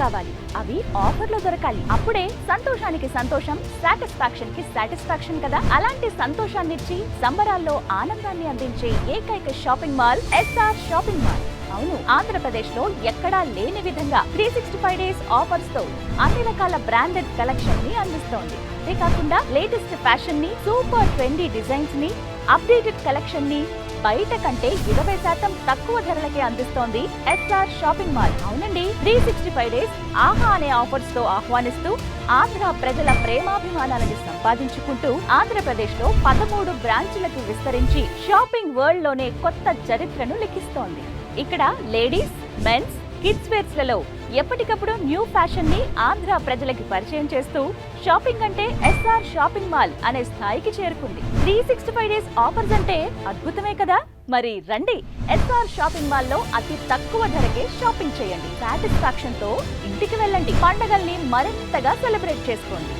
కావాలి, అవి ఆఫర్లో దొరకాలి. అప్పుడే సంతోషానికి సంతోషం, సాటిస్ఫాక్షన్ కి సాటిస్ఫాక్షన్ కదా. అలాంటి సంతోషాన్నిచ్చి సంబరాల్లో ఆనందాన్ని అందించే ఏకైక shopping mall SR shopping mall. అవును, ఆంధ్రప్రదేశ్ లో ఎక్కడా లేని విధంగా 365 డేస్ ఆఫర్స్ తో అన్ని రకాల బ్రాండెడ్ కలెక్షన్ ని అందిస్తోంది. అంతేకాకుండా లేటెస్ట్ ఫ్యాషన్ ని, సూపర్ ట్రెండీ డిజైన్స్ ని, అప్డేటెడ్ కలెక్షన్ ని బయట కంటే 20% తక్కువ ధరలకే అందిస్తోంది ఎస్ఆర్ షాపింగ్ మాల్. అవునండి, 365 డేస్ ఆహా అనే ఆఫర్స్ తో ఆహ్వానిస్తూ ఆంధ్ర ప్రజల ప్రేమాభిమానాలను సంపాదించుకుంటూ ఆంధ్రప్రదేశ్ లో 13 బ్రాంచులకు విస్తరించి షాపింగ్ వరల్డ్ లోనే కొత్త చరిత్రను లిఖిస్తోంది. ఇక్కడ లేడీస్, మెన్స్, కిడ్స్ వేర్స్ లలో ఎప్పటికప్పుడు న్యూ ఫ్యాషన్ ని ఆంధ్ర ప్రజలకి పరిచయం చేస్తూ షాపింగ్ అంటే ఎస్ఆర్ షాపింగ్ మాల్ అనే స్థాయికి చేరుకుంది. 365 డేస్ ఆఫర్స్ అంటే అద్భుతమే కదా. మరి రండి, ఎస్ఆర్ షాపింగ్ మాల్ లో అతి తక్కువ ధరకే షాపింగ్ చేయండి. సాటిస్ఫాక్షన్ తో ఇంటికి వెళ్ళండి. పండగల్ని మరింతగా సెలబ్రేట్ చేసుకోండి.